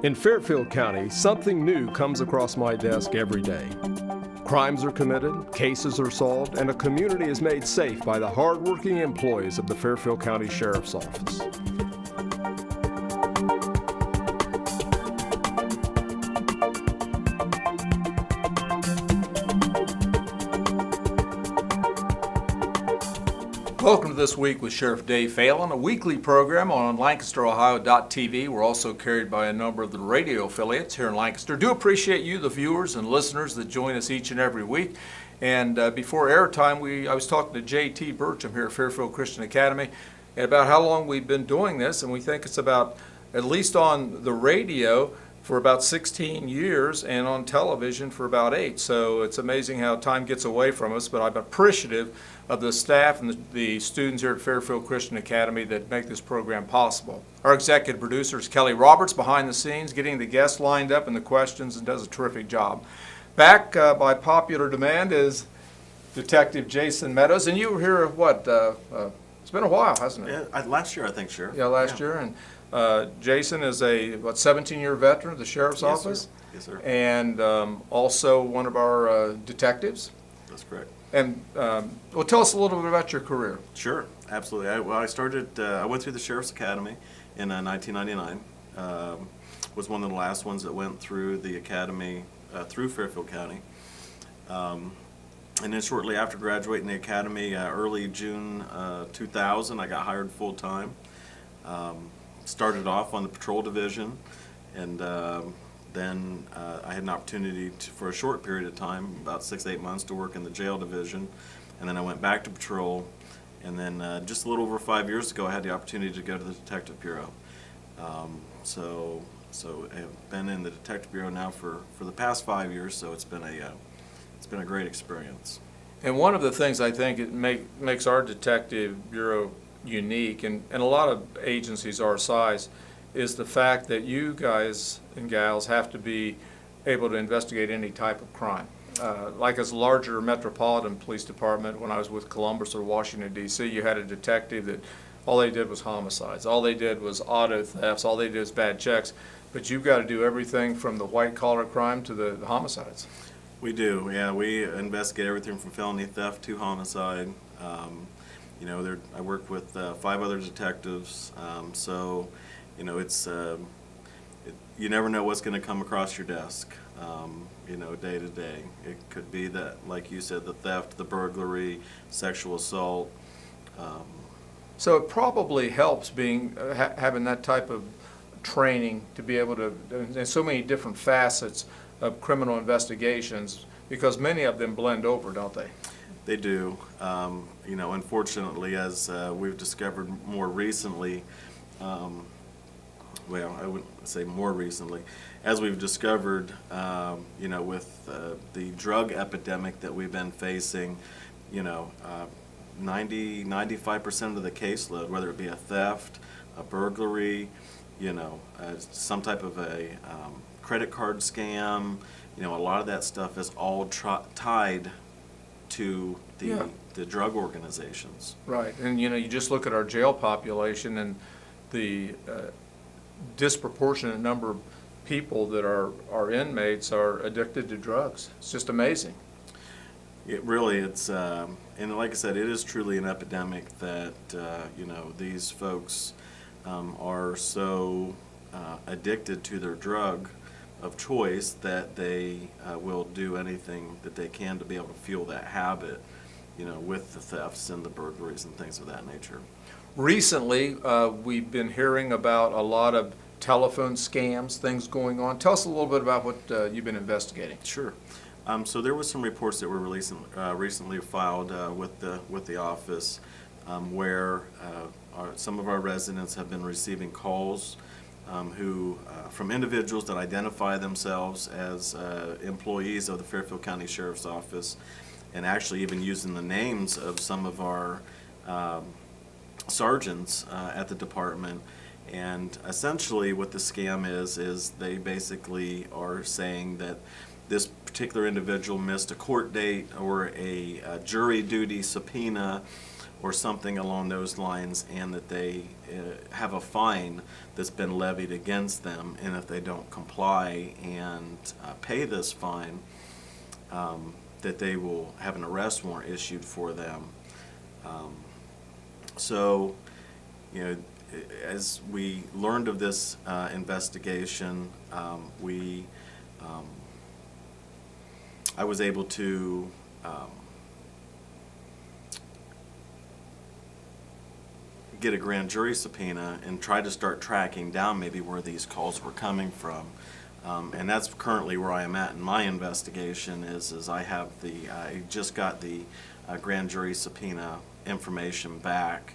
In Fairfield County, something new comes across my desk every day. Crimes are committed, cases are solved, and a community is made safe by the hardworking employees of the Fairfield County Sheriff's Office. Welcome to This Week with Sheriff Dave Phelan, a weekly program on LancasterOhio.tv. We're also carried by a number of the radio affiliates here in Lancaster. Do appreciate you, the viewers and listeners that join us each and every week. And before airtime, I was talking to J.T. Burcham here at Fairfield Christian Academy about how long we've been doing this, and we think it's about, at least on the radio, for about 16 years, and on television for about 8. So it's amazing how time gets away from us, but I'm appreciative of the staff and the students here at Fairfield Christian Academy that make this program possible. Our executive producer is Kelly Roberts, behind the scenes, getting the guests lined up and the questions, and does a terrific job. Back by popular demand is Detective Jason Meadows, and you were here, it's been a while, hasn't it? Yeah, last year, I think, Sheriff. Yeah, last year. And Jason is a 17-year veteran of the Sheriff's Office? Sir. Yes, sir. And also one of our detectives. That's correct. And well, tell us a little bit about your career. Sure, absolutely. I went through the Sheriff's Academy in 1999. Was one of the last ones that went through the academy through Fairfield County. And then shortly after graduating the academy, early June 2000, I got hired full-time. Started off on the patrol division, and then I had an opportunity for a short period of time, about 6 to 8 months, to work in the jail division, and then I went back to patrol, and then just a little over 5 years ago I had the opportunity to go to the Detective Bureau. So I have been in the Detective Bureau now for the past 5 years, so it's been a great experience. And one of the things I think it makes our Detective Bureau unique, and a lot of agencies our size, is the fact that you guys and gals have to be able to investigate any type of crime. Like as a larger metropolitan police department, when I was with Columbus or Washington, D.C., you had a detective that all they did was homicides. All they did was auto thefts. All they did was bad checks. But you've got to do everything from the white-collar crime to the homicides. We do, yeah. We investigate everything from felony theft to homicide. I work with 5 other detectives, so you never know what's going to come across your desk, day to day. It could be that, like you said, the theft, the burglary, sexual assault. So it probably helps having that type of training to be able to, there's so many different facets of criminal investigations, because many of them blend over, don't they? They do. Unfortunately, as we've discovered more recently, well, I wouldn't say more recently, as we've discovered, with the drug epidemic that we've been facing, 95% of the caseload, whether it be a theft, a burglary, some type of a credit card scam, a lot of that stuff is all tied to the drug organizations. Right, and you just look at our jail population and the disproportionate number of people that are inmates are addicted to drugs. It's just amazing. It really, and like I said, it is truly an epidemic that, these folks are so addicted to their drug of choice that they will do anything that they can to be able to fuel that habit, with the thefts and the burglaries and things of that nature. Recently, We've been hearing about a lot of telephone scams, things going on. Tell us a little bit about what you've been investigating. Sure. So there was some reports that were recently filed with the office where some of our residents have been receiving calls from individuals that identify themselves as employees of the Fairfield County Sheriff's Office, and actually even using the names of some of our sergeants at the department. And essentially what the scam is they basically are saying that this particular individual missed a court date or a jury duty subpoena or something along those lines, and that they have a fine that's been levied against them, and if they don't comply and pay this fine, that they will have an arrest warrant issued for them. So, you know, as we learned of this investigation, I was able to get a grand jury subpoena and try to start tracking down maybe where these calls were coming from. And that's currently where I am at in my investigation. Is I just got the grand jury subpoena information back,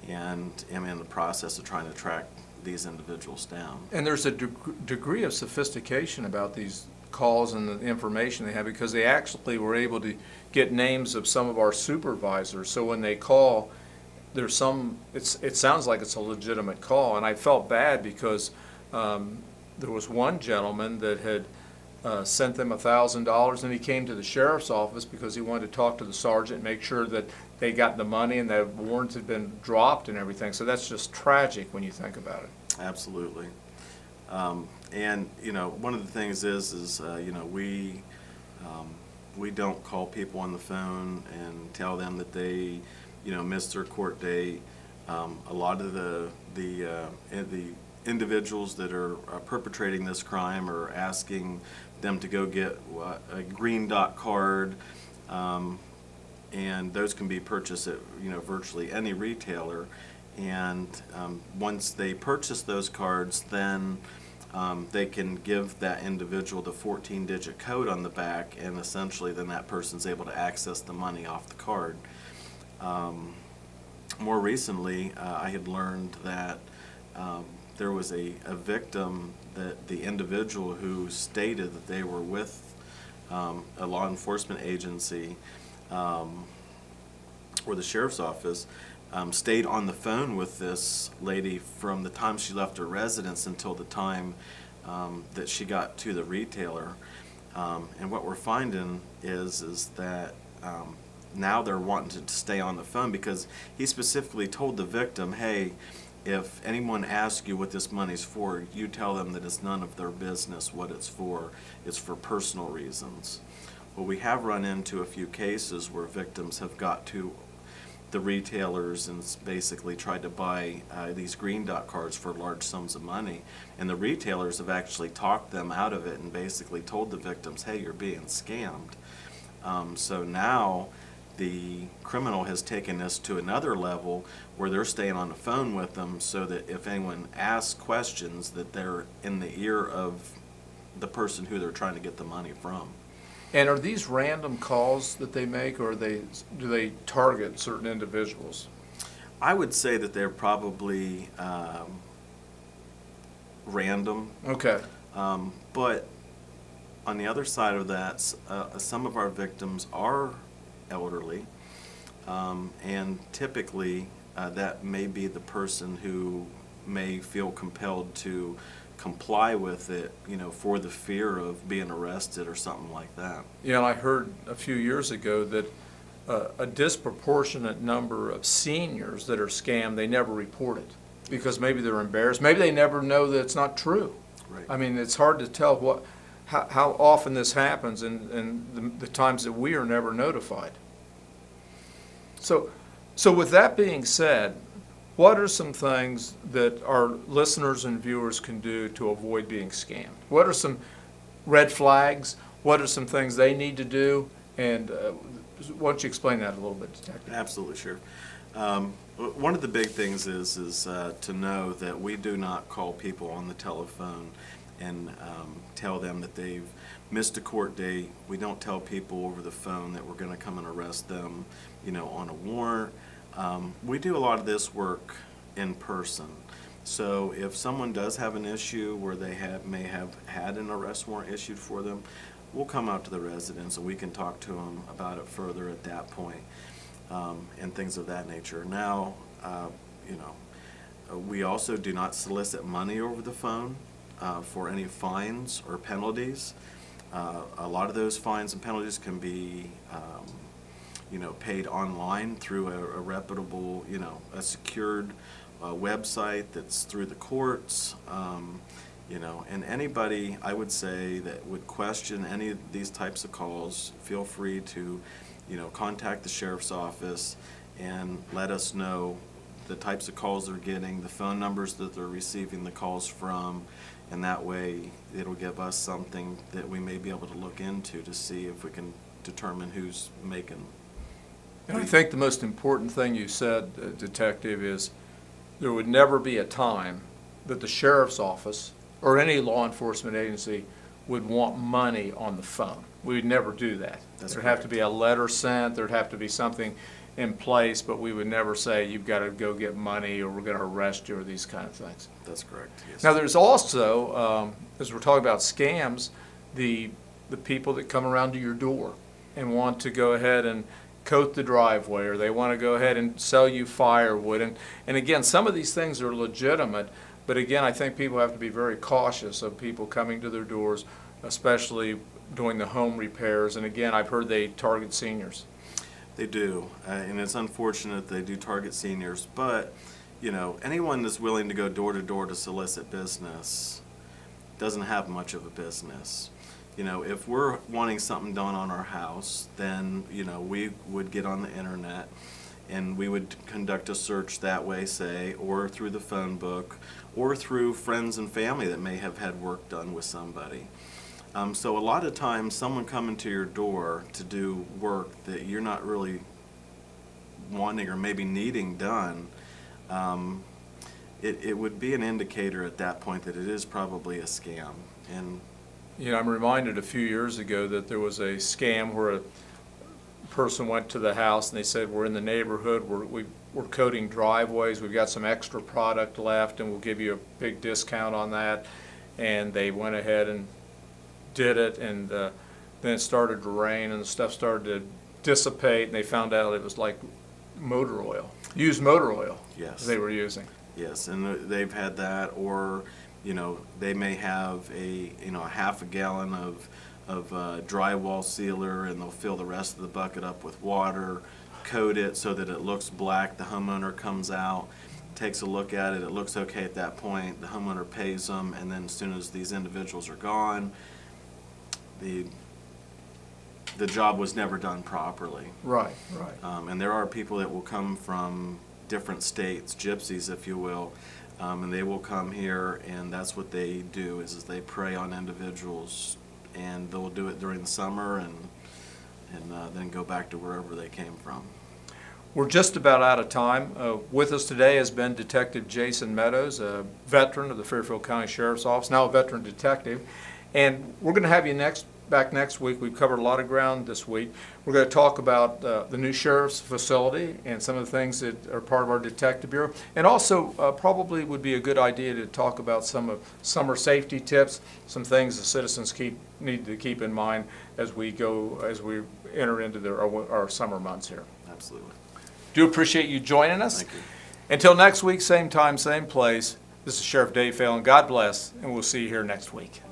and am in the process of trying to track these individuals down. And there's a degree of sophistication about these calls and the information they have, because they actually were able to get names of some of our supervisors. So when they call, there's some, it sounds like it's a legitimate call. And I felt bad because there was one gentleman that had sent them $1,000, and he came to the sheriff's office because he wanted to talk to the sergeant and make sure that they got the money and that warrants had been dropped and everything. So that's just tragic when you think about it. Absolutely. And you know, one of the things is you know, we don't call people on the phone and tell them that they, you know, missed their court date. A lot of the individuals that are perpetrating this crime are asking them to go get a green dot card, and those can be purchased at, you know, virtually any retailer. And once they purchase those cards, then they can give that individual the 14-digit code on the back, and essentially then that person's able to access the money off the card. More recently, I had learned that there was a victim, that the individual who stated that they were with a law enforcement agency or the sheriff's office, stayed on the phone with this lady from the time she left her residence until the time that she got to the retailer. And what we're finding is that now they're wanting to stay on the phone, because he specifically told the victim, hey, if anyone asks you what this money's for, you tell them that it's none of their business what it's for personal reasons. Well, we have run into a few cases where victims have got to the retailers and basically tried to buy these green dot cards for large sums of money, and the retailers have actually talked them out of it and basically told the victims, hey, you're being scammed. So now the criminal has taken this to another level where they're staying on the phone with them, so that if anyone asks questions, that they're in the ear of the person who they're trying to get the money from. And are these random calls that they make, or do they target certain individuals? I would say that they're probably random. Okay. But on the other side of that, some of our victims are elderly, and typically that may be the person who may feel compelled to comply with it, you know, for the fear of being arrested or something like that. Yeah, and I heard a few years ago that a disproportionate number of seniors that are scammed, they never report it because maybe they're embarrassed. Maybe they never know that it's not true. Right. I mean, it's hard to tell how often this happens, and the times that we are never notified. So with that being said, what are some things that our listeners and viewers can do to avoid being scammed? What are some red flags? What are some things they need to do? And why don't you explain that a little bit, Detective? Absolutely, sure. One of the big things is to know that we do not call people on the telephone and tell them that they've missed a court date. We don't tell people over the phone that we're going to come and arrest them, you know, on a warrant. We do a lot of this work in person. So if someone does have an issue where they may have had an arrest warrant issued for them, we'll come out to the residence and we can talk to them about it further at that point, and things of that nature. Now, you know, we also do not solicit money over the phone for any fines or penalties. A lot of those fines and penalties can be paid online through a reputable, a secured website that's through the courts. And anybody, I would say, that would question any of these types of calls, feel free to, contact the sheriff's office and let us know the types of calls they're getting, the phone numbers that they're receiving the calls from, and that way it'll give us something that we may be able to look into to see if we can determine who's making. And I think the most important thing you said, Detective, is there would never be a time that the sheriff's office or any law enforcement agency would want money on the phone. We would never do that. That's There'd correct. have to be a letter sent, there'd have to be something in place, but we would never say, you've got to go get money, or we're going to arrest you, or these kind of things. That's correct, yes. Now, there's also, as we're talking about scams, the people that come around to your door and want to go ahead and coat the driveway, or they want to go ahead and sell you firewood. And again, some of these things are legitimate, but again, I think people have to be very cautious of people coming to their doors, especially doing the home repairs. And again, I've heard they target seniors. They do, and it's unfortunate they do target seniors, but, anyone that's willing to go door to door to solicit business doesn't have much of a business. If we're wanting something done on our house, then, we would get on the internet and we would conduct a search that way, say, or through the phone book, or through friends and family that may have had work done with somebody. So a lot of times, someone coming to your door to do work that you're not really wanting or maybe needing done, it would be an indicator at that point that it is probably a scam. And I'm reminded a few years ago that there was a scam where a person went to the house and they said, we're in the neighborhood, we're coating driveways, we've got some extra product left, and we'll give you a big discount on that. And they went ahead and did it, and then it started to rain and the stuff started to dissipate, and they found out it was like motor oil, used motor oil. Yes. They were using. Yes, and they've had that, or they may have a half a gallon of drywall sealer, and they'll fill the rest of the bucket up with water, coat it so that it looks black. The homeowner comes out, takes a look at it, it looks okay at that point, the homeowner pays them, and then as soon as these individuals are gone, the job was never done properly. Right. And there are people that will come from different states, gypsies if you will, and they will come here, and that's what they do, is they prey on individuals, and they'll do it during the summer and then go back to wherever they came from. We're just about out of time. With us today has been Detective Jason Meadows, a veteran of the Fairfield County Sheriff's Office, now a veteran detective. And we're going to have you back next week. We've covered a lot of ground this week. We're going to talk about the new sheriff's facility and some of the things that are part of our detective bureau. And also, probably would be a good idea to talk about some of summer safety tips, some things the citizens need to keep in mind as we enter into our summer months here. Absolutely. Do appreciate you joining us. Thank you. Until next week, same time, same place. This is Sheriff Dave Phelan. God bless, and we'll see you here next week.